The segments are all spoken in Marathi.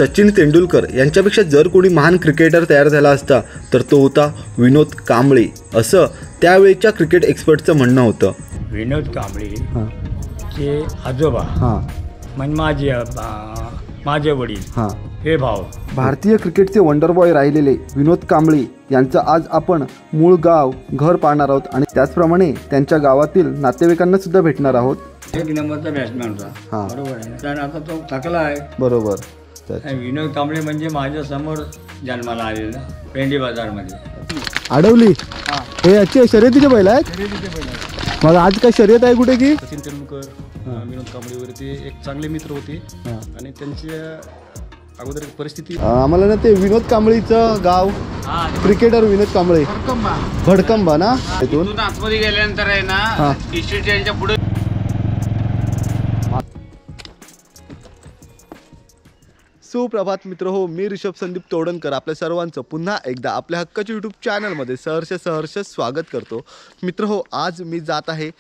सचिन तेंडुलकर यांच्यापेक्षा जर कोणी महान क्रिकेटर तयार झाला असता तर तो होता विनोद कांबळे, असं त्यावेळच्या क्रिकेट एक्सपर्टचं म्हणणं होतं। विनोद कांबळे चे आजोबा म्हणजे माझे वडील हे भाव भारतीय क्रिकेटचे वंडर बॉय राहिलेले विनोद कांबळे यांचं आज आपण मूळ गाव घर पाहणार आहोत आणि त्याचप्रमाणे त्यांच्या गावातील नातेवाईकांना सुद्धा भेटणार आहोत। एक नंबरचा बॅट्समॅन होता, बरोबर आहे, तर आता तो थकला आहे, बरोबर। विनोद कांबळे म्हणजे माझ्या समोर जन्माला आलेला पेंडी बाजारमध्ये अडवली हे याचे शर्यतीचे बैल आहेत। मग आज काय शर्यत आहे कुठे की? सचिन तेंडुलकर विनोद कांबळेवरती एक चांगले मित्र होते आणि त्यांच्या अगोदर परिस्थिती आम्हाला ना ते विनोद कांबळेचं गाव क्रिकेटर विनोद कांबळे भडकंबा ना, इथून आतमध्ये गेल्यानंतर आहे ना इन्स्टिट्यूटच्या पुढे। सुप्रभात मित्र हो, मी ऋषभ संदीप तोडणकर आपल्या सर्वांचं पुन्हा एकदा आपल्या हक्काच्या यूट्यूब चॅनलमध्ये सहर्ष स्वागत करतो। मित्र हो, आज मी जात आहे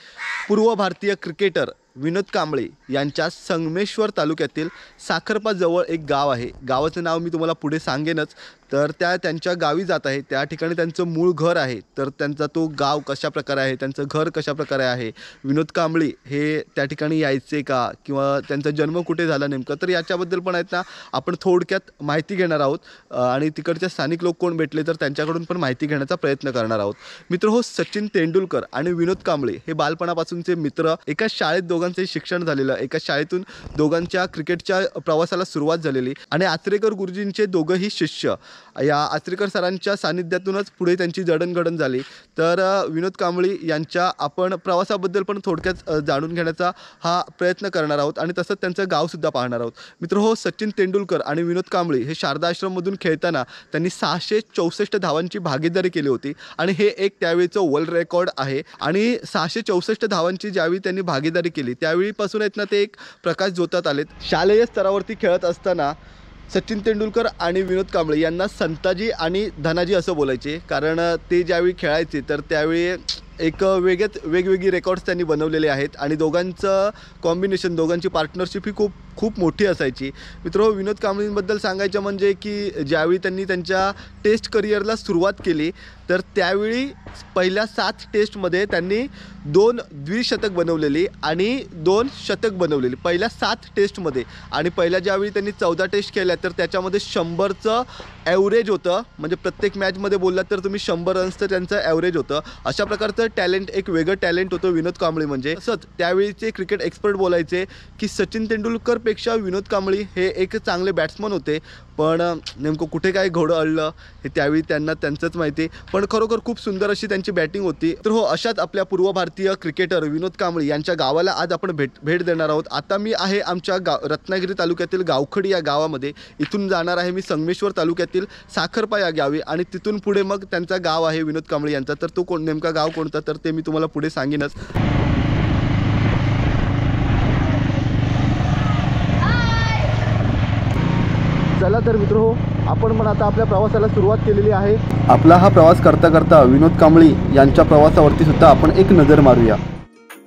पूर्व भारतीय क्रिकेटर विनोद कांबळे यांच्या संगमेश्वर तालुक्यातील साखरपाजवळ एक गाव आहे। गावाचं नाव मी तुम्हाला पुढे सांगेनच। तर त्यांच्या गावी जात आहे, त्या ठिकाणी त्यांचं मूळ घर आहे। तर त्यांचा तो गाव कशा प्रकारे आहे, त्यांचं घर कशा प्रकारे आहे, विनोद कांबळे हे त्या ठिकाणी यायचे का किंवा त्यांचा जन्म कुठे झाला नेमका, तर याच्याबद्दल पण आहेत ना आपण थोडक्यात माहिती घेणार आहोत आणि तिकडचे स्थानिक लोक कोण भेटले तर त्यांच्याकडून पण माहिती घेण्याचा प्रयत्न करणार आहोत। मित्र हो, सचिन तेंडुलकर आणि विनोद कांबळे हे बालपणापासूनचे मित्र, एका शाळेत दोघांचे शिक्षण झालेलं, एका शाळेतून दोघांच्या क्रिकेटच्या प्रवासाला सुरुवात झालेली आणि आचरेकर गुरुजींचे दोघंही शिष्य या आचरेकर सरांच्या सानिध्यातूनच पुढे त्यांची जडणघडण झाली। तर विनोद कांबळे यांच्या आपण प्रवासाबद्दल पण थोडक्यात जाणून घेण्याचा हा प्रयत्न करणार आहोत आणि तसंच त्यांचं गावसुद्धा पाहणार आहोत। मित्र हो, सचिन तेंडुलकर आणि विनोद कांबळे हे शारदा आश्रममधून खेळताना त्यांनी 664 धावांची भागीदारी केली होती आणि हे एक त्यावेळीचं वर्ल्ड रेकॉर्ड आहे। आणि 664 धावांची ज्यावेळी त्यांनी भागीदारी केली त्यावेळीपासून आहेत ना ते एक प्रकाश झोतात आलेत। शालेय स्तरावरती खेळत असताना सचिन तेंडुलकर आणि विनोद कांबळे यांना संताजी आणि धनाजी असं बोलायचे, कारण ते ज्यावेळी खेळायचे तर त्यावेळी एक वेगवेगळी रेकॉर्ड्स त्यांनी बनवलेले आहेत आणि दोघांचं कॉम्बिनेशन, दोघांची पार्टनरशिप ही खूप मोठी असायची। मित्रांनो, विनोद कांबळेंबद्दल सांगायचं म्हणजे की ज्यावेळी त्यांनी त्यांच्या टेस्ट करिअरला सुरुवात केली तर त्यावेळी पहिल्या 7 टेस्टमध्ये त्यांनी 2 द्विशतक बनवलेली आणि 2 शतक बनवलेली पहिल्या 7 टेस्टमध्ये। आणि पहिल्या ज्यावेळी त्यांनी 14 टेस्ट केल्या तर त्याच्यामध्ये 100चं ॲव्हरेज होतं, म्हणजे प्रत्येक मॅचमध्ये बोललात तर तुम्ही 100 रन्सचं त्यांचं ॲव्हरेज होतं। अशा प्रकारचं टॅलेंट, एक वेगळं टॅलेंट होतं विनोद कांबळे म्हणजे। तसंच त्यावेळीचे क्रिकेट एक्सपर्ट बोलायचे की सचिन तेंडुलकरपेक्षा विनोद कांबळे हे एक चांगले बॅट्समन होते, पण नेमकं कुठे काय घोडं अडलं हे त्यावेळी त्यांचंच माहिती, पण खरोखर खूप सुंदर अशी त्यांची बॅटिंग होती। तर हो, अशाच आपल्या पूर्व भारतीय क्रिकेटर विनोद कांबळे यांच्या गावाला आज आपण भेट देणार आहोत। आता मी आहे आमच्या रत्नागिरी तालुक्यातील गावखडी या गावामध्ये, इथून जाणार आहे मी संगमेश्वर तालुक्यातील साखरपा या गावी आणि तिथून पुढे मग त्यांचं गाव आहे विनोद कांबळे यांचा। तर तो नेमका गाव कोणता तर ते मी तुम्हाला पुढे सांगेनच। चला तर मित्र हो, आपण पण आता आपल्या प्रवासाला सुरुवात केलेली आहे। आपला हा प्रवास करता करता विनोद कांबळे यांच्या प्रवासावरती सुद्धा आपण एक नजर मारूया।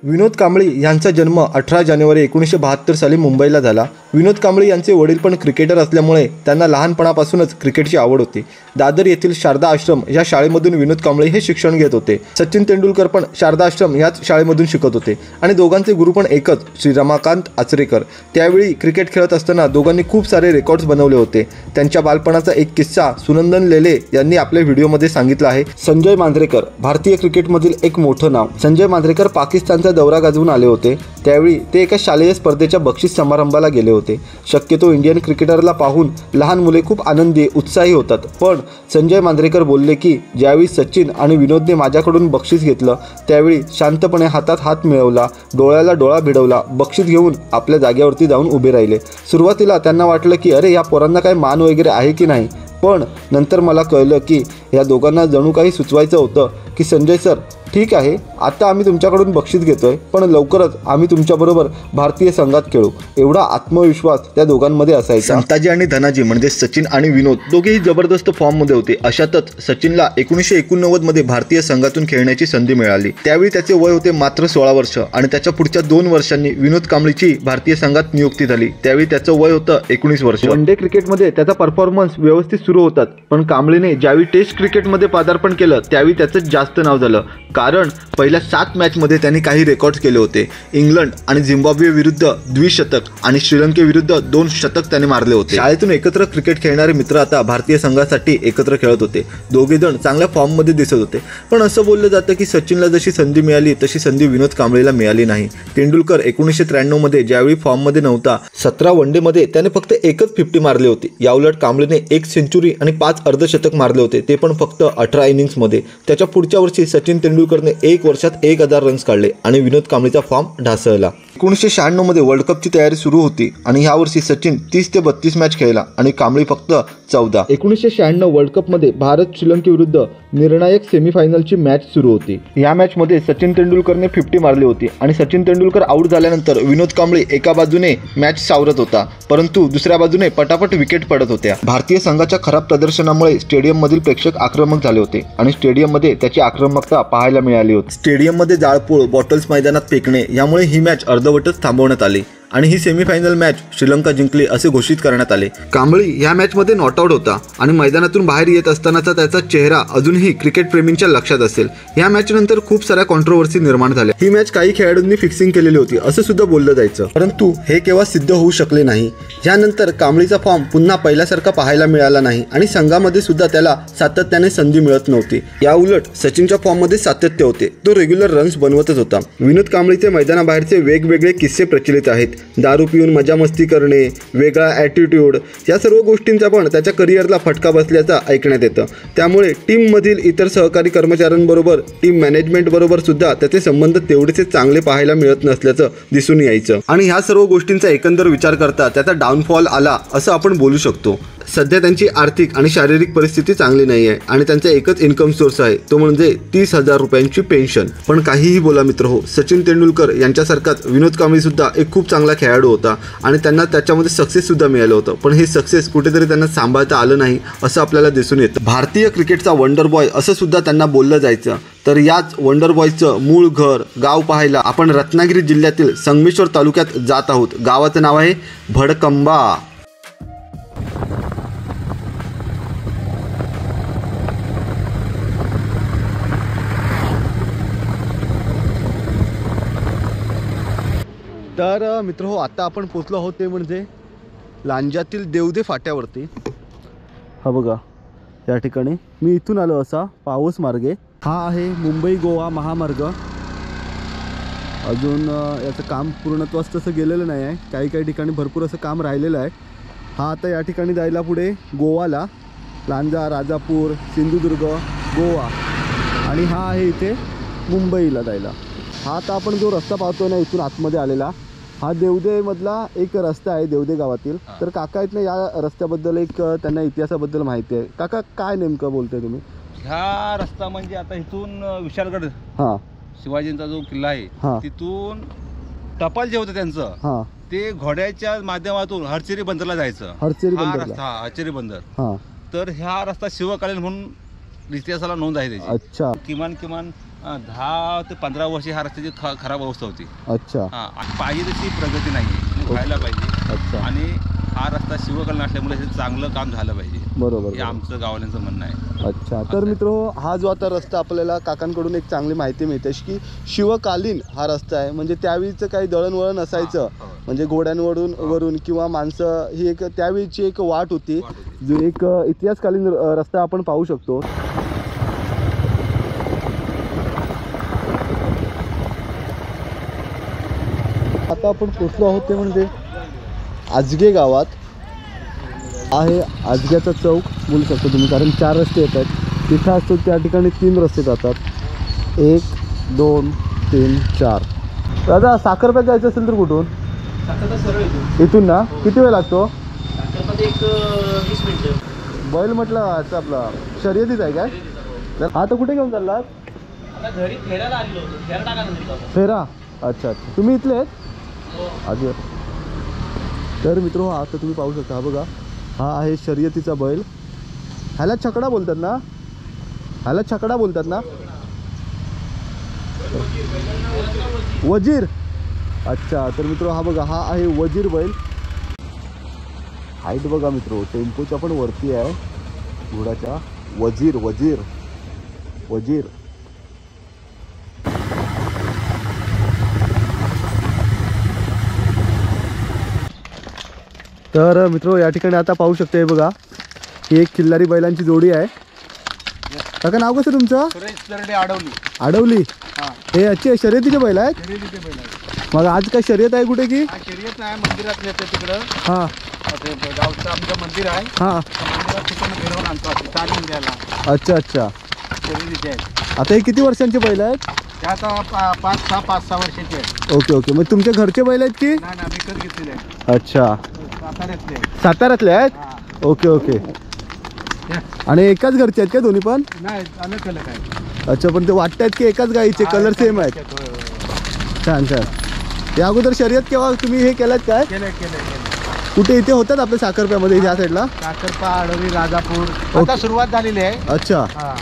विनोद कांबळे यांचा जन्म 18 जानेवारी 1972 साली मुंबईला झाला। विनोद कांबळे यांचे वडील पण क्रिकेटर असल्यामुळे त्यांना लहानपणापासूनच क्रिकेटची आवड होती। दादर येथील शारदा आश्रम या शाळेमधून विनोद कांबळे हे शिक्षण घेत होते। सचिन तेंडुलकर पण शारदा आश्रम याच शाळेमधून शिकत होते आणि दोघांचे गुरु पण एकच, श्री रमाकांत आचरेकर। त्यावेळी क्रिकेट खेळत असताना दोघांनी खूप सारे रेकॉर्ड्स बनवले होते। त्यांच्या बालपणाचा एक किस्सा सुनंदन लेले यांनी आपल्या व्हिडिओमध्ये सांगितला आहे। संजय मांजरेकर भारतीय क्रिकेटमधील एक मोठं नाव। संजय मांजरेकर पाकिस्तानचा दौरा गाजवून आले होते, त्यावेळी ते एका शालेय स्पर्धेच्या बक्षीस समारंभाला गेले होते। शक्यतो इंडियन क्रिकेटरला पाहून लहान मुले खूप आनंदी उत्साही होतात, पण संजय मांजरेकर बोलले की ज्यावेळी सचिन आणि विनोदने माझ्याकडून बक्षीस घेतलं त्यावेळी शांतपणे हातात हात मिळवला, डोळ्याला डोळा भिडवला, बक्षीस घेऊन आपल्या जागेवरती जाऊन उभे राहिले। सुरुवातीला त्यांना वाटलं की अरे या पोरांना काय मान वगैरे आहे की नाही, पण नंतर मला कळलं की या दोघांना जणू काही सुचवायचं होतं की संजय सर ठीक आहे, आता आम्ही तुमच्याकडून बक्षीस घेतोय, पण लवकरच आम्ही तुमच्याबरोबर भारतीय संघात खेळू, एवढा आत्मविश्वास त्या दोघांमध्ये असायचा. संताजी आणि धनाजी म्हणजे सचिन आणि विनोद दोघेही जबरदस्त फॉर्ममध्ये होते. अशातच सचिनला 1989 मध्ये भारतीय संघातून खेळण्याची संधी मिळाली. त्यावेळी त्याचे वय होते मात्र 16 वर्ष आणि त्याच्या पुढच्या 2 वर्षांनी विनोद कांबळीची भारतीय संघात नियुक्ती झाली. त्यावेळी त्याचं वय होतं 19 वर्ष. वन डे क्रिकेटमध्ये त्याचा परफॉर्मन्स व्यवस्थित सुरू होतात, पण कांबळीने ज्यावेळी टेस्ट क्रिकेटमध्ये पदार्पण केलं त्यावेळी त्याचं जास्त नाव झालं, कारण पहिल्या 7 मॅचमध्ये त्यांनी काही रेकॉर्ड्स केले होते. इंग्लंड आणि झिम्बाब्वे विरुद्ध द्विशतक आणि श्रीलंकेविरुद्ध 2 शतक त्याने मारले होते. शाळेतून एकत्र क्रिकेट खेळणारे मित्र आता भारतीय संघासाठी एकत्र खेळत होते. दोघे जण चांगल्या फॉर्ममध्ये दिसत होते, पण असं बोललं जातं की सचिनला जशी संधी मिळाली तशी संधी विनोद कांबळीला मिळाली नाही. तेंडुलकर 1993 मध्ये ज्यावेळी फॉर्ममध्ये नव्हता, 17 वनडेमध्ये त्याने फक्त एकच 50 मारली होती. याउलट कांबळीने 1 सेंचुरी आणि 5 अर्धशतक मारले होते, ते पण फक्त 18 इनिंग्समध्ये. त्याच्या पुढच्या वर्षी सचिन तेंडुलकरने 1 वर्षात 1000 रन्स काढले आणि विनोद कांबळीचा फॉर्म ढासळला. 1996 मध्ये वर्ल्ड कपची तयारी सुरू होती आणि ह्या वर्षी सचिन 30 ते 32 मॅच खेळला आणि कांबळी फक्त 14. 1996 वर्ल्ड कपमध्ये भारत श्रीलंकेविरुद्ध निर्णायक सेमीफायनलची मॅच सुरू होती. या मॅचमध्ये सचिन तेंडुलकरने 50 मारली होती आणि सचिन तेंडुलकर आऊट झाल्यानंतर विनोद कांबळी एका बाजूने मॅच सावरत होता, परंतु दुसऱ्या बाजूने पटापट विकेट पडत होत्या. भारतीय संघाच्या खराब प्रदर्शनामुळे स्टेडियममधील प्रेक्षक आक्रमक झाले होते आणि स्टेडियममध्ये त्याची आक्रमकता पाहायला मिळाली होती. स्टेडियममध्ये जाळपोळ, बॉटल्स मैदानात फेकणे यामुळे ही मॅच अर्धवटच थांबवण्यात आली आणि ही सेमीफायनल मॅच श्रीलंका जिंकली असे घोषित करण्यात आले. कांबळी ह्या मॅचमध्ये नॉट आउट होता आणि मैदानातून बाहेर येत असतानाचा त्याचा चेहरा अजूनही क्रिकेट प्रेमींच्या लक्षात असेल. ह्या मॅचनंतर खूप साऱ्या कॉन्ट्रोवर्सी निर्माण झाल्या. ही मॅच काही खेळाडूंनी फिक्सिंग केलेली होती असं सुद्धा बोललं जायचं, परंतु हे केव्हा सिद्ध होऊ शकले नाही. यानंतर कांबळीचा फॉर्म पुन्हा पहिल्यासारखा पाहायला मिळाला नाही आणि संघामध्ये सुद्धा त्याला सातत्याने संधी मिळत नव्हती. या उलट सचिनच्या फॉर्ममध्ये सातत्य होते, तो रेग्युलर रन्स बनवतच होता. विनोद कांबळीचे मैदानाबाहेरचे वेगवेगळे किस्से प्रचलित आहेत. दारू पिऊन मजा मस्ती करणे, वेगळा ॲटिट्यूड, या सर्व गोष्टींचा पण त्याच्या करिअरला फटका बसल्याचा ऐकण्यात येतं. त्यामुळे टीममधील इतर सहकारी कर्मचाऱ्यांबरोबर, टीम मॅनेजमेंटबरोबर सुद्धा त्याचे संबंध तेवढेच चांगले पाहायला मिळत नसल्याचं दिसून यायचं आणि ह्या सर्व गोष्टींचा एकंदर विचार करता त्याचा डाऊनफॉल आला असं आपण बोलू शकतो. सध्या त्यांची आर्थिक आणि शारीरिक परिस्थिती चांगली नाही आहे आणि त्यांचा एकच इन्कम सोर्स आहे, तो म्हणजे 30,000 रुपयांची पेन्शन. पण काहीही बोला मित्र हो, सचिन तेंडुलकर यांच्यासारखाच विनोद कांबळी सुद्धा एक खूप चांगला खेळाडू होता आणि त्यांना त्याच्यामध्ये सक्सेस सुद्धा मिळालं होतं, पण हे सक्सेस कुठेतरी त्यांना सांभाळता आलं नाही असं आपल्याला दिसून येतं. भारतीय क्रिकेटचा वंडर बॉय असं सुद्धा त्यांना बोललं जायचं. तर याच वंडर बॉयचं मूळ घर, गाव पाहायला आपण रत्नागिरी जिल्ह्यातील संगमेश्वर तालुक्यात जात आहोत. गावाचं नाव आहे भडकंबा. तर मित्र आता आपण पोचलो आहोत ते म्हणजे लांजातील देवदे फाट्यावरती. हा बघा, या ठिकाणी मी इथून आलो असा पावस मार्गे. हा आहे मुंबई गोवा महामार्ग. अजून याचं काम पूर्णत्वास तसं गेलेलं नाही आहे, काही ठिकाणी भरपूर असं काम राहिलेलं आहे. हा आता या ठिकाणी जायला पुढे गोवाला, लांजा, राजापूर, सिंधुदुर्ग, गोवा, आणि हा आहे इथे मुंबईला जायला. हा आता आपण जो रस्ता पाहतो ना इथून आतमध्ये आलेला, हा देवदेमधला एक रस्ता आहे देवदे गावातील. तर काका आहेत ना, या रस्त्याबद्दल एक त्यांना इतिहासाबद्दल माहिती आहे. काका काय नेमकं बोलताय तुम्ही? ह्या रस्ता म्हणजे आता इथून विशालगड, हां, शिवाजींचा जो किल्ला आहे, हां, तिथून टपाल जे होतं त्यांचं, हां, ते घोड्याच्या माध्यमातून हरचेरी बंदरला जायचं. हरचेरी हा बंदरला. रस्ता, हरचेरी बंदर. हां, तर ह्या रस्ता शिवकालीन म्हणून इतिहासाला नोंद आहे त्याची. अच्छा, किमान 10 ते 15 वर्षे ह्या रस्त्याची खराब अवस्था होती. अच्छा, हा, आणि पाहिजे तशी प्रगती नाही, व्हायला पाहिजे. अच्छा, आणि हा रस्ता शिवकालीन असल्यामुळे हे चांगलं काम झालं पाहिजे, बरोबर, हे आमचं गाववाल्यांचं म्हणणं आहे. अच्छा. तर मित्र हा जो आता रस्ता आपल्याला काकांकडून एक चांगली माहिती मिळते की शिवकालीन हा रस्ता आहे, म्हणजे त्यावेळीचं काही दळणवळण असायचं, म्हणजे घोड्यांवरून किंवा माणसं, ही एक त्यावेळीची एक वाट होती, जो एक इतिहासकालीन रस्ता आपण पाहू शकतो. आता आपण पोचलो आहोत ते म्हणजे आजगे गावात आहे. आजग्याचा चौक बोलू शकतो तुम्ही, कारण 4 रस्ते येत आहेत. तिथं असतो त्या ठिकाणी 3 रस्ते जातात, 1, 2, 3, 4. दादा साखरप्यात जायचं असेल तर कुठून? इथून ना? किती वेळ लागतो? एक 20 मिनिटं. बैल म्हटलं आता आपला शर्यतीच आहे काय? तर हा तर कुठे घेऊन चाललात? घरी फेरायला आलेलो होतो, फेरा टाकायला फेरा. अच्छा अच्छा, तुम्ही इथले आहेत? आजी. तर मित्र आता तुम्ही पाहू शकता, हा बघा, हा आहे शर्यतीचा बैल. ह्याला छकडा बोलतात ना? ह्याला छकडा बोलतात ना? वजीर. अच्छा, तर मित्र हा बघा, हा आहे वजीर बैल. हाईट बघा मित्र, टेम्पोच्या पण वरती आहे घोड्याच्या. वजीर वजीर वजीर. तर मित्र या ठिकाणी आता पाहू शकता, हे बघा, ही एक खिल्लारी बैलांची जोडी आहे. काका नाव कसं तुमचं? अडवली. आडवली. हे याचे शर्यतीचे बैल आहेत. शर्यतीचे बैल आहे. मग आज काय शर्यत आहे कुठे की? हा शर्यत आहे, मंदिरात येते तिकडं. हां गावचं आमचं मंदिर आहे, हां. मंदिरात तिकडून फिरवून आणतो आपण चालून द्यायला. अच्छा अच्छा. शर्यतीचे आहेत. आता हे किती वर्षांचे बैल आहेत? त्या आता 5-6 वर्षाचे आहेत. Okay okay. मग तुमच्या घरचे बैल आहेत की? नाही ना, विकत घेतलेले आहे. अच्छा, साताऱ्यातले आहे. साताऱ्यातले आहेत. हा. Okay okay. आणि एकाच घरचे आहेत का दोन्ही पण? नाही, अलग अलग आहे. अच्छा, पण ते वाटतात की एकाच गाईचे, कलर सेम आहेत. होय, होय, होय. छान छान. या अगोदर शर्यत केव्हा तुम्ही हे केलं काय? केलंय केलंय केलंय. कुठे इथे होतात आपल्या साखरप्यामध्ये ह्या साईडला? काकरपा, आडवी, राजापूर आता सुरुवात झालेली आहे. अच्छा, हा.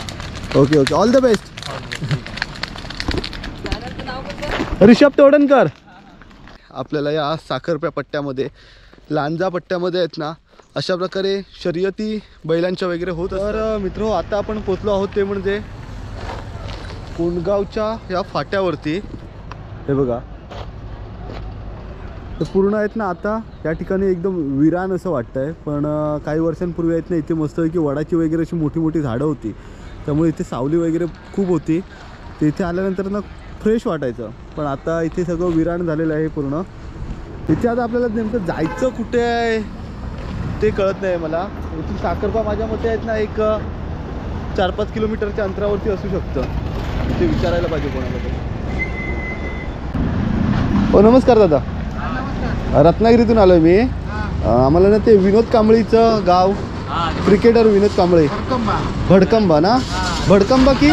Okay okay. All the best. Rishabh Todankar. आपल्याला या साखरप्या पट्ट्यामध्ये, लांजा पट्ट्यामध्ये आहेत ना, अशा प्रकारे शर्यती बैलांच्या वगैरे होत. तर मित्र आता आपण पोचलो आहोत ते म्हणजे कोंडगावच्या या फाट्यावरती. हे बघा, तर पूर्ण आहेत ना, आता या ठिकाणी एकदम विरान असं वाटतंय. पण काही वर्षांपूर्वी आहेत ना, इथे मस्त की वडाची वगैरे अशी मोठी मोठी झाडं होती, त्यामुळे इथे सावली वगैरे खूप होती. तर इथे आल्यानंतर ना फ्रेश वाटायचं. पण आता इथे सगळं विरान झालेलं आहे पूर्ण. इथे आता आपल्याला नेमकं जायचं कुठे आहे ते कळत नाही मला. इथून साखरपा माझ्या मते आहेत ना एक 4-5 किलोमीटरच्या अंतरावरती असू शकतं. इथे विचारायला पाहिजे कोणाला तरी. हो नमस्कार दादा. रत्नागिरीतून आलोय मी. आम्हाला ना ते विनोद कांबळीचं गाव, क्रिकेटर विनोद कांबळे. भडकंबा ना? भडकंबा की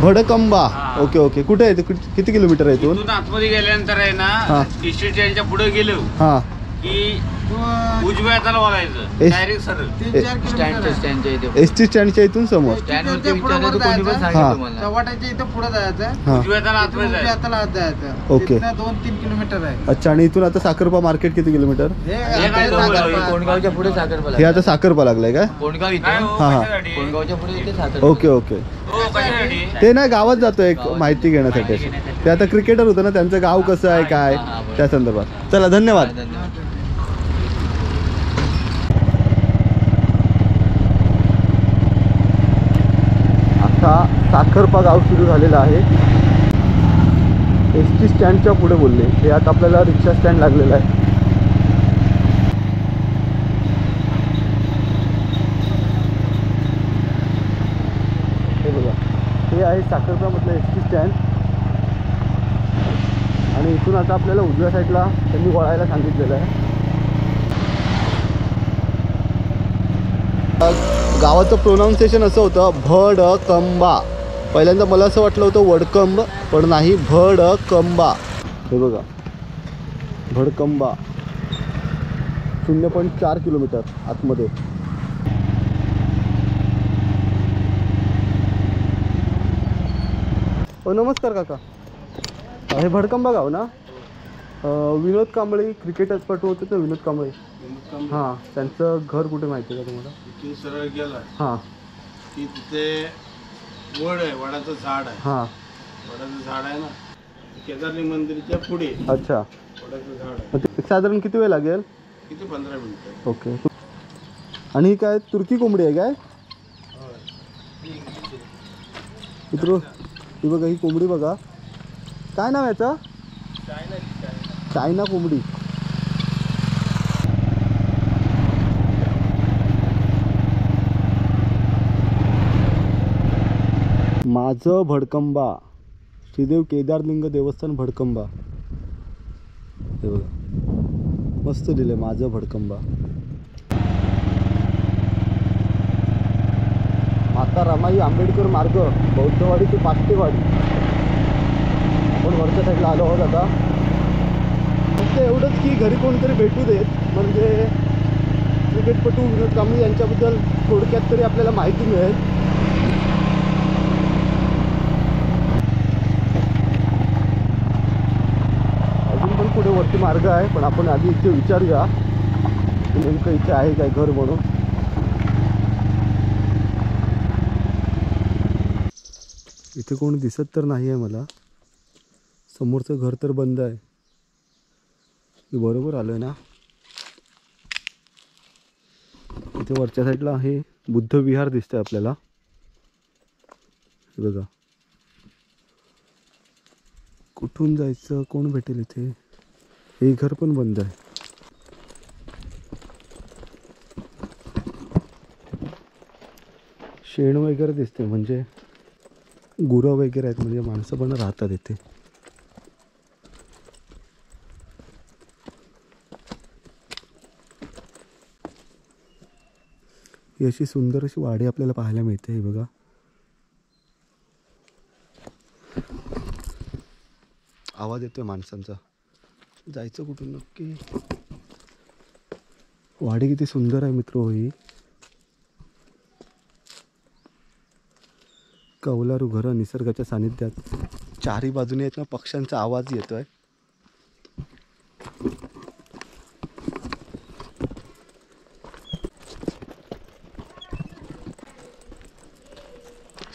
भडकंबा? Okay okay. कुठे आहे ते? किती किलोमीटर आहे इथून? इथून आतमध्ये गेल्यानंतर आहे ना, इस्टेशनच्या पुढे गेलो हां. की उजव्या हाताला वळायचं, एस- डायरेक्ट सरळ. एस टी स्टँडच्या इथून समोर. चव्हाट्याच्या इथं पुढे जायचं. हां. उजव्या हाताला आतमध्ये जायचं. हाताला आत जायचं. ओके. 2-3 किलोमीटर आहे. अच्छा, आणि इथून आता साखरपा मार्केट किती किलोमीटर? हे काय जवळ? कोंडगावच्या पुढे साखरपा हे आता साखरपा लागलाय काय? कोंडगाव इथे काय हो, हां, हां. कशासाठी? कोंडगावच्या पुढे इथे साखर. Okay okay. हो, कशासाठी? ते नाही, गावात जातो एक माहिती घेण्यासाठी. ते आता क्रिकेटर होतं ना, त्यांचं गाव कसं आहे काय त्या संदर्भात. चला धन्यवाद. आता साखरपा गाव सुरू झालेलं आहे. एस टी स्टँडच्या पुढे बोलले. हे आता आपल्याला रिक्षा स्टँड लागलेलं आहे. हे बघा, हे आहे साखरपामधलं एस टी स्टँड. आणि इथून आता आपल्याला उजव्या साईडला त्यांनी वळायला सांगितलेलं आहे. गावाचं प्रोनाऊन्सिएशन असं होतं, भडकंबा. पहिल्यांदा मला असं वाटलं होतं वडकंब, पण नाही, भडकंबा. हे बघा, भडकंबा. 0.4 किलोमीटर आतमध्ये. हो नमस्कार काका. हे भडकंबा गाव ना? विनोद कांबळे क्रिकेटपटू होते तर विनोद कांबळे. हां, त्यांचं घर कुठे माहिती आहे का तुम्हाला? इथे सरळ गेला हां की तिथे वड आहे, वडाचं झाड आहे. हां. वडाचं झाड आहे ना, केदारली मंदिरच्या पुढे अच्छा. वडाचं झाड आहे. मग ते साधारण किती वेळ लागेल? किती 15 मिनिटं. ओके. आणि ही काय तुर्की कोंबडी आहे काय मित्र? ही बघा, ही कोंबडी बघा. काय नाव याचं? चायना कोंबडी. माझं भडकंबा, श्रीदेव केदारलिंग देवस्थान भडकंबा. हे बघा, मस्त लिहिलंय माझं भडकंबा. आता रमाई आंबेडकर मार्ग बौद्धवाडी ते पाष्टेवाडी आपण वरच्या साईडला आलो आहोत आता. फक्त एवढंच की घरी कोणतरी भेटू देत म्हणजे क्रिकेटपटू विनोद कांबळे यांच्याबद्दल थोडक्यात तरी आपल्याला माहिती मिळेल. अजून पण पुढे वरती मार्ग आहे पण आपण आधी इथे विचारूया नेमकं इथे आहे काय घर म्हणून. इथे कोण दिसत तर नाही आहे मला. समोरचं घर तर बंद आहे. मी बरोबर आलोय ना. इथे वरच्या साईडला आहे बुद्ध विहार दिसतंय आपल्याला. हे बघा. कुठून जायचं कोण भेटेल इथे. हे घर पण बंद आहे. शेण वगैरे दिसते म्हणजे गुरं वगैरे आहेत म्हणजे माणसं पण राहतात इथे. ही अशी सुंदर अशी वाडी आपल्याला पाहायला मिळते. हे बघा. आवाज येतोय माणसांचा. जायचं कुठून नक्की. वाडी किती सुंदर आहे मित्र ही. कौलारू घरं निसर्गाच्या सानिध्यात. चारी बाजूने आहेत ना पक्ष्यांचा आवाज येतोय.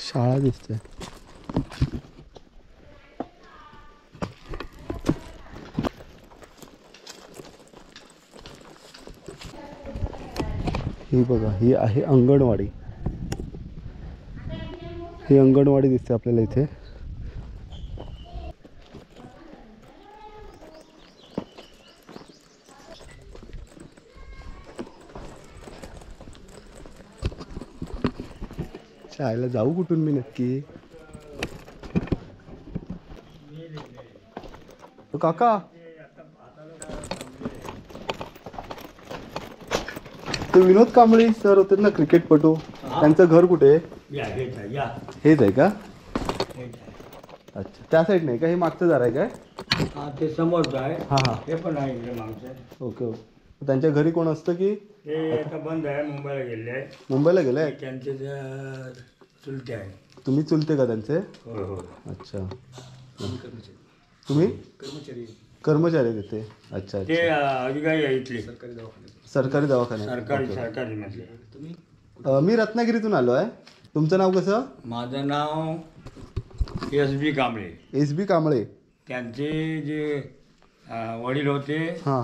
शाळा दिसते. ही बघा ही आहे अंगणवाडी. ही अंगणवाडी दिसते आपल्याला इथे. शाळेला जाऊ कुठून मी नक्की. काका ते विनोद कांबळे सर होते ना क्रिकेटपटू त्यांचं घर कुठे आहे. हेच आहे का. अच्छा त्या साईड नाही का. हे मागचं दार आहे काय. ते समोरचं आहे. हां हां हे पण आहे इकडे मागचं. Okay okay. त्यांच्या घरी कोण असतं की. हे आता बंद आहे. मुंबईला गेले आहे. मुंबईला गेलाय. त्यांचे चुलते आहे. तुम्ही चुलते का त्यांचे. हो हो. अच्छा तुम्ही कर्मचारी तिथे. अच्छा ते अच्छा. अधिकारी आहे इथले. सरकारी दवाखान्यात. सरकारी मधले. मी रत्नागिरीतून आलो आहे. तुमचं नाव कसं. माझं नाव SB कांबळे. SB कांबळे. त्यांचे जे वडील होते हां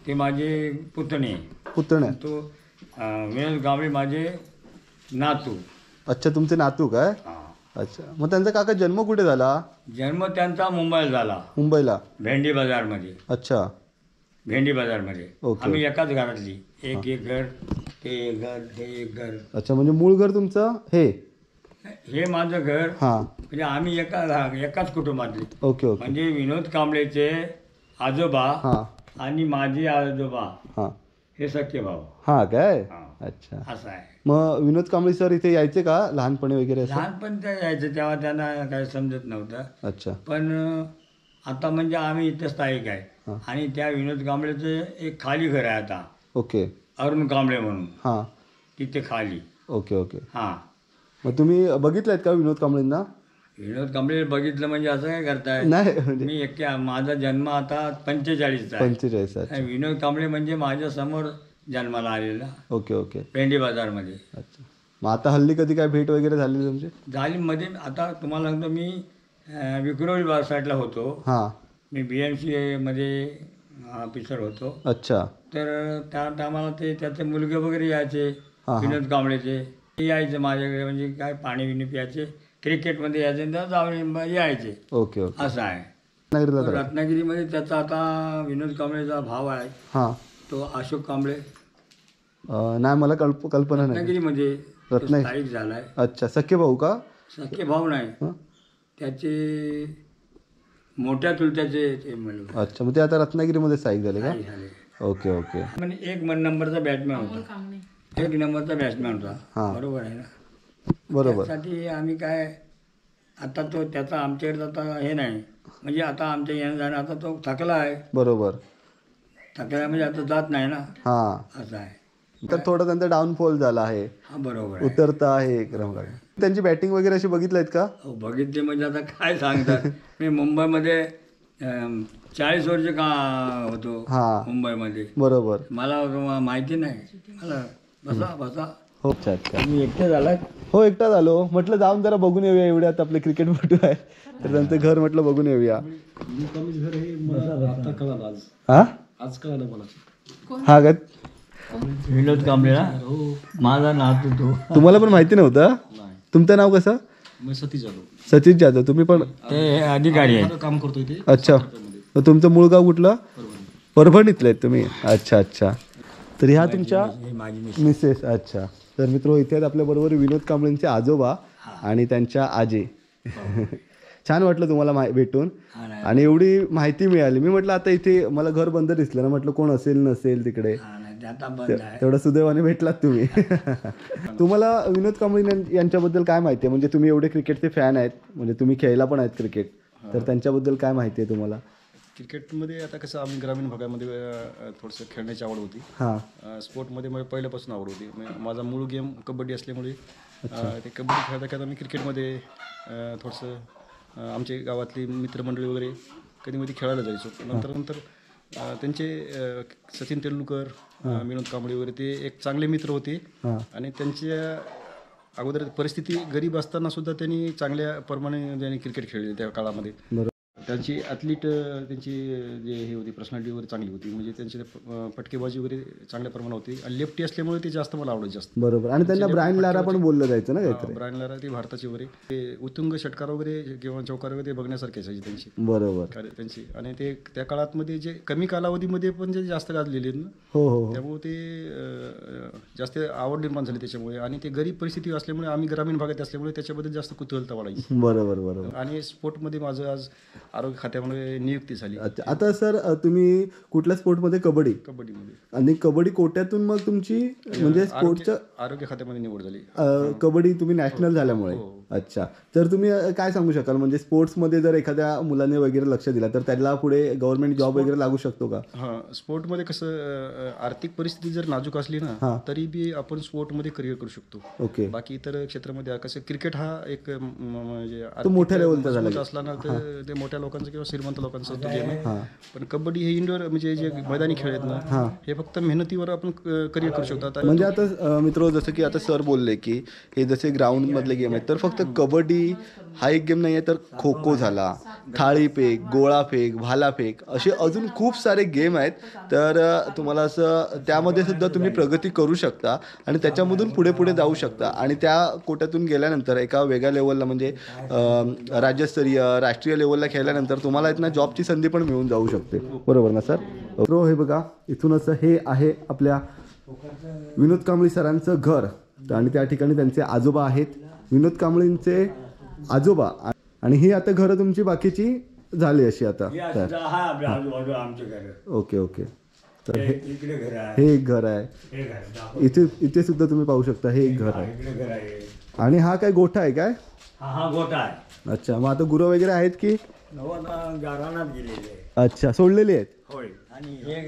ते माझे पुतणे. पुतण्या. तो विनोद कांबळे माझे नातू. अच्छा तुमचे नातू काय. हा. अच्छा मग त्यांचा काका जन्म कुठे झाला. जन्म त्यांचा मुंबईला झाला. मुंबईला. भेंडी बाजारमध्ये. अच्छा भेंडी बाजारमध्ये. ओके. आम्ही एकाच घरातली. एक एक घर. ते एक घर हे एक घर. अच्छा म्हणजे मूळ घर तुमचं हे. हे माझं घर. हां म्हणजे आम्ही एकाच कुटुंबातले. Okay okay. म्हणजे विनोद कांबळेचे आजोबा हां आणि माझे आजोबा हां हे सख्खे भाऊ. हां काय. हा. अच्छा असं आहे. मग विनोद कांबळे सर इथे यायचे का लहानपणी वगैरे असं. लहानपण ते यायचं तेव्हा त्यांना काही समजत नव्हतं. अच्छा पण आता म्हणजे आम्ही इथं स्थायिक आहे. हां. आणि त्या विनोद कांबळेचं एक खाली घर आहे आता. ओके. अरुण कांबळे म्हणून. हां तिथे खाली. Okay okay. हां. मग तुम्ही बघितलायत का विनोद कांबळेंना. विनोद कांबळे बघितलं म्हणजे असं काय करताय. नाही म्हणजे मी माझा जन्म आता 45चा आहे. 45. अच्छा आणि विनोद कांबळे म्हणजे माझ्या समोर जन्माला आलेला. Okay okay. भेंडी बाजारमध्ये. अच्छा मग आता हल्ली कधी काय भेट वगैरे झाली तुमची. झाली मध्ये. आता तुम्हाला सांगतो मी विक्रोळी बाग साईडला होतो. हां मी BMC मध्ये ऑफिसर होतो. अच्छा. तर त्या टायमाला ते त्याचे मुलगे वगैरे यायचे. हां, हां. विनोद कांबळेचे ते यायचे माझ्याकडे. म्हणजे काय पाणी बिणी प्यायचे. क्रिकेटमध्ये यायचे तर जाऊन यायचे. Okay okay. असं आहे. रत्नागिरीला तर. रत्नागिरीमध्ये त्याचा आता विनोद कांबळेचा भाव आहे. हां तो अशोक कांबळे. नाही मला कल्पना नाही. रत्नागिरीमध्ये तो रत्नागिरी. स्थायिक झालाय. अच्छा सख्खे भाऊ का. सख्खे भाऊ नाही. हं? त्याचे मोठ्या चुलत्याचे ते मुलगा. अच्छा मग ते आता रत्नागिरीमध्ये स्थायिक झाले का. झाले. Okay okay. म्हणजे एक नंबरचा बॅट्समॅन होता. एक नंबरचा बॅट्समॅन होता. हां. बरोबर आहे ना. बरोबर. त्यासाठी आम्ही काय आता तो त्याचा आमच्याकडे आता हे नाही म्हणजे आता आमच्या येणं जाणं आता तो थकला आहे. बरोबर. थकला म्हणजे आता जात नाही ना हां, असं आहे. तर थोडा त्यांचा डाऊनफॉल झाला आहे, हा बरोबर आहे. उतरता आहे क्रमवारी. त्यांची बॅटिंग वगैरे अशी बघितलं आहेत का? हो, बघितले म्हणजे आता काय सांगतात. मी मुंबईमध्ये 40 वर्ष का होतो हां. मुंबईमध्ये. बरोबर. मला माहिती नाही. मला बसा बसा. हो, अच्छा अच्छा. तुम्ही एकटे झालात? हो, एकटा झालो. म्हटलं जाऊन जरा बघून येऊया, एवढ्यात आपले क्रिकेटपटू आहे तर त्यांचं घर म्हटलं बघून येऊया. घर हे मला आता कळालं आज. हा आज कळालं मला. हा का? विनोद कांबळे ना माझा नातू तो. तुम्हाला पण माहिती नव्हतं? तुमचं नाव कसं? मी सतीश जाधव. सचिन जाधव. तुम्ही पण? ते अधिकारी आहे. काम करतोय ते. अच्छा. तर तुमचं मूळ गाव कुठलं? परभणीतलं आहेत तुम्ही? अच्छा अच्छा. तर ह्या तुमच्या माझी मिसेस. अच्छा. तर मित्र इथे आहेत आपल्याबरोबर विनोद कांबळेंचे आजोबा आणि त्यांच्या आजी. छान वाटलं तुम्हाला भेटून आणि एवढी माहिती मिळाली. मी म्हटलं आता इथे मला घर बंद दिसलं ना, म्हटलं कोण असेल नसेल तिकडे, आता बंद आहे. तेवढा सुदैवाने भेटलात तुम्ही. तुम्हाला विनोद कांबळे यांच्याबद्दल काय माहिती आहे? म्हणजे तुम्ही एवढे क्रिकेटचे फॅन आहेत, म्हणजे तुम्ही खेळला पण आहेत क्रिकेट, तर त्यांच्याबद्दल काय माहिती आहे तुम्हाला? क्रिकेटमध्ये आता कसं आम्ही ग्रामीण भागामध्ये थोडंसं खेळण्याची आवड होती. हां. स्पोर्टमध्ये मला पहिल्यापासून आवड होती. माझा मूळ गेम कबड्डी असल्यामुळे ते कबड्डी खेळता खेळता मी क्रिकेटमध्ये थोडंसं आमचे गावातली मित्रमंडळी वगैरे कधी मध्ये खेळायला जायचो. नंतर त्यांचे सचिन तेंडुलकर, विनोद कांबळे वगैरे ते एक चांगले मित्र होते आणि त्यांच्या अगोदर परिस्थिती गरीब असताना सुद्धा त्यांनी चांगल्या प्रमाणे त्यांनी क्रिकेट खेळले त्या काळामध्ये. त्यांची ॲथलीट त्यांची जे हे होती पर्सनॅलिटी वगैरे चांगली होती, म्हणजे त्यांची फटकेबाजी वगैरे चांगल्या प्रमाणात होती आणि लेफ्टी असल्यामुळे ते जास्त मला आवडत जास्त. बरोबर. आणि त्यांना ब्रायन लारा पण बोललं जायचं ना काहीतरी. ब्रायन लारा ते भारताचे वगैरे ते उत्तुंग षटकार वगैरे किंवा चौकार वगैरे ते बघण्यासारखे असायचे त्यांची. बरोबर. त्यांची आणि ते त्या काळातमध्ये जे कमी कालावधीमध्ये पण जे जास्त गाजलेले आहेत ना, हो हो, त्यामुळे ते जास्त आवड निर्माण झाली त्याच्यामुळे. आणि ते गरीब परिस्थिती असल्यामुळे आम्ही ग्रामीण भागात असल्यामुळे त्याच्याबद्दल जास्त कुतूहलता वाढायची. बरोबर बरोबर. आणि स्पोर्टमध्ये माझं आज आरोग्य खात्यामध्ये नियुक्ती झाली. अच्छा. आता सर तुम्ही कुठल्या स्पोर्टमध्ये? कबड्डीमध्ये. आणि कबड्डी कोट्यातून मग तुमची म्हणजे स्पोर्टच्या आरोग्य खात्यामध्ये निवड झाली. कबड्डी तुम्ही नॅशनल झाल्यामुळे. अच्छा. तर तुम्ही काय सांगू शकाल, म्हणजे स्पोर्ट्समध्ये जर एखाद्या मुलाने वगैरे लक्ष दिलं तर त्याला पुढे गव्हर्नमेंट जॉब वगैरे लागू शकतो का? हां, स्पोर्टमध्ये कसं आर्थिक परिस्थिती जर नाजूक असली ना तरी बी आपण स्पोर्टमध्ये करिअर करू शकतो. ओके. बाकी इतर क्षेत्रामध्ये कसं क्रिकेट हा एक म्हणजे मोठ्या लेवलचा झाला असला ना तर ते मोठ्या लोकांचं किंवा श्रीमंत लोकांचा तो गेम आहे. पण कबड्डी हे इंडोर म्हणजे जे मैदानी खेळ आहेत ना, हे फक्त मेहनतीवर आपण करिअर करू शकतो. म्हणजे आता मित्र जसं की आता सर बोलले की हे जसे ग्राउंड मधले गेम आहेत, तर फक्त कबड्डी हा एक गेम नाही आहे, तर खो खो झाला, थाळीफेक, गोळाफेक, भालाफेक, असे अजून खूप सारे गेम आहेत. तर तुम्हाला असं त्यामध्ये सुद्धा तुम्ही प्रगती करू शकता आणि त्याच्यामधून पुढे पुढे जाऊ शकता. आणि त्या कोट्यातून गेल्यानंतर एका वेगळ्या लेवलला म्हणजे राज्यस्तरीय राष्ट्रीय लेवलला खेळल्यानंतर तुम्हाला इथनं जॉबची संधी पण मिळून जाऊ शकते. बरोबर ना सर? हो. हे बघा, इथूनच हे आहे आपल्या विनोद कांबळे सरांचं घर आणि त्या ठिकाणी त्यांचे आजोबा आहेत, विनोद कांबळेंचे आजोबा. आणि ही आता घरं तुमची बाकीची झाली अशी आता. आमचे घर. Okay okay. तर इकडे घर आहे, हे एक घर आहे. हे घर दाखव. इथे सुद्धा तुम्ही पाहू शकता, हे एक घर आहे. इकडे घर आहे. आणि हा काय गोठा आहे काय? हा गोठा आहे. अच्छा. मग आता गुरं वगैरे आहेत की? गारानात गेलेले. अच्छा, सोडलेली आहेत. होय. आणि हे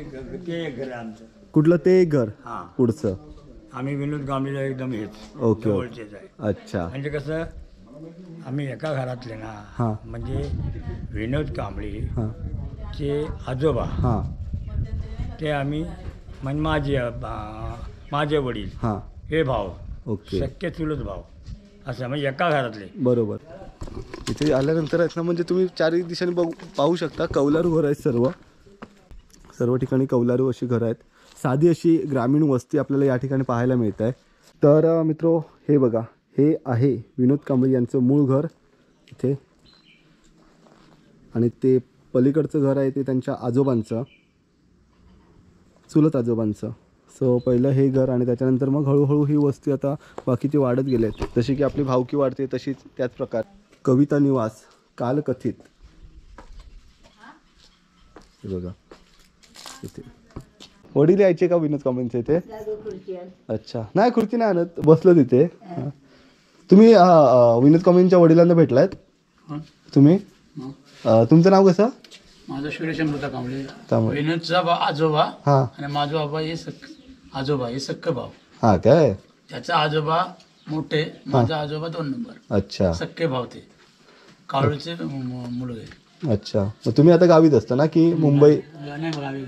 ते एक घर आहे आमचं. कुठलं? ते एक घर हा. पुढचं. आम्ही विनोद कांबळेला एकदम हेच ओके. जवळचेच आहे. अच्छा. म्हणजे कसं आम्ही एका घरातले ना, हां. म्हणजे विनोद कांबळे हां चे आजोबा हां ते आम्ही म्हणजे माझे वडील हां. हे भाव, ओके. सख्खे चुलत भाव, असं म्हणजे एका घरातले. बरोबर. इथे आल्यानंतर आहेत ना, म्हणजे तुम्ही चारही दिशांनी पाहू शकता कौलारू घरं आहेत. सर्व ठिकाणी कौलारू अशी घरं आहेत. साधी अशी ग्रामीण वस्ती आपल्याला या ठिकाणी पाहायला मिळत आहे. तर मित्रो, हे बघा, हे आहे विनोद कांबळे यांचं मूळ घर इथे. आणि ते पलीकडचं घर आहे ते त्यांच्या आजोबांचं, चुलत आजोबांचं. सो पहिलं हे घर आणि त्याच्यानंतर मग हळूहळू ही वस्ती आता बाकीची वाढत गेले आहेत. जशी की आपली भावकी वाढते तशीच त्याच प्रकार. कविता निवास, कालकथित, हे बघा इथे. वडील यायचे का विनोद कांबळेंचे इथे? अच्छा. नाही, खुर्ची नाही आणत, बसलो तिथे. तुम्ही विनोद कांबळींच्या वडिलांना भेटलायत तुम्ही? तुमचं नाव कसं? माझं सूर्यशंभूता कांबळे. कांबळे. विनोदचा आजोबा हां आणि माझा बाबा हे आजोबा हे सक्क भाऊ. हां काय त्याचा आजोबा मोठे, माझा आजोबा 2 नंबर. अच्छा सक्के भाऊ ते कावळीचे मुलगे. अच्छा. मग तुम्ही आता गावीच असता ना की मुंबई? गावी गावी.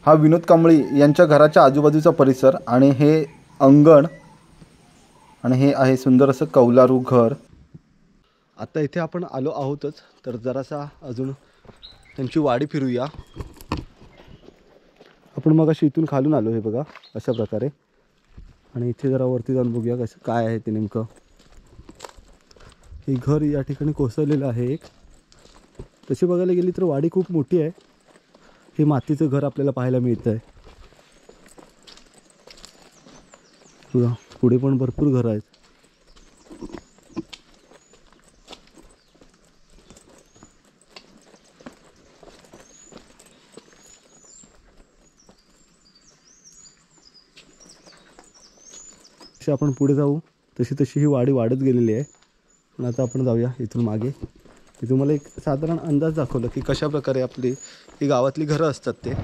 हा विनोद कांबळी यांच्या घराच्या आजूबाजूचा परिसर आणि हे अंगण आणि हे आहे सुंदर असं कौलारू घर. आता इथे आपण आलो आहोतच, तर जरासा अजून त्यांची वाडी फिरूया. आपण मग अशी इथून खालून आलो हे बघा अशा प्रकारे, आणि इथे जरा वरती जाऊन बघूया कसं काय आहे ते नेमकं. हे घर या ठिकाणी कोसळलेलं आहे एक. तशी बघायला गेली तर वाडी खूप मोठी आहे. हे मातीचं घर आपल्याला पाहायला मिळतं आहे. बघा पुढे पण भरपूर घरं आहेत. जशी आपण पुढे जाऊ तशी तशी ही वाडी वाढत गेलेली आहे. पण आता आपण जाऊया इथून मागे. मी तुम्हाला एक साधारण अंदाज दाखवला की कशा प्रकारे आपली ही गावातली घरं असतात ते.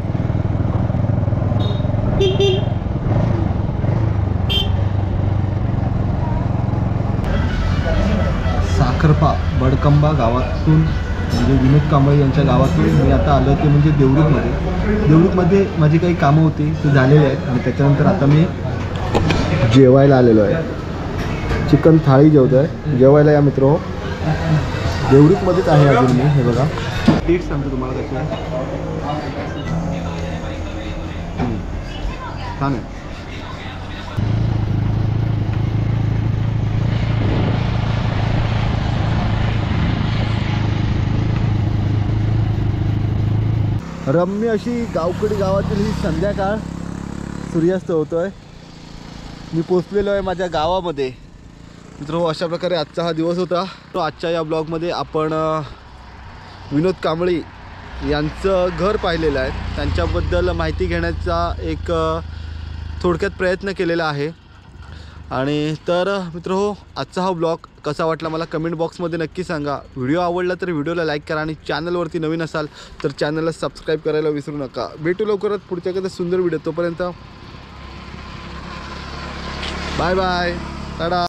साखरपा बडकंबा गावातून म्हणजे विनोद कांबळे यांच्या गावातून मी आता आलो ते म्हणजे देवरुखमध्ये. देवरुखमध्ये माझी काही कामं होती ते झालेली आहेत आणि त्याच्यानंतर आता मी जेवायला आलेलो आहे. चिकन थाळी जेवतो आहे. जेवायला या मित्र हो. देवरुखमध्येच आहे अजून मी. हे बघा डेट सांगतो तुम्हाला कशी आहे. छान आहे. रम्य अशी गावकडी गावातील ही संध्याकाळ सूर्यास्त होतोय. मी पोचलेलो आहे माझ्या गावामध्ये. मित्र अशा प्रकारे आजचा हा दिवस होता. तो आजच्या या ब्लॉगमध्ये आपण विनोद कांबळी यांचं घर पाहिलेलं आहे. त्यांच्याबद्दल माहिती घेण्याचा एक थोडक्यात प्रयत्न केलेला आहे. आणि तर मित्र आजचा हा ब्लॉग कसा वाटला मला कमेंट बॉक्समध्ये नक्की सांगा. व्हिडिओ आवडला तर व्हिडिओला लाईक करा आणि चॅनलवरती नवीन असाल तर चॅनलला सबस्क्राईब करायला विसरू नका. भेटू लवकरच पुढच्या एखाद्या सुंदर व्हिडिओ. तोपर्यंत बाय बाय. टाटा.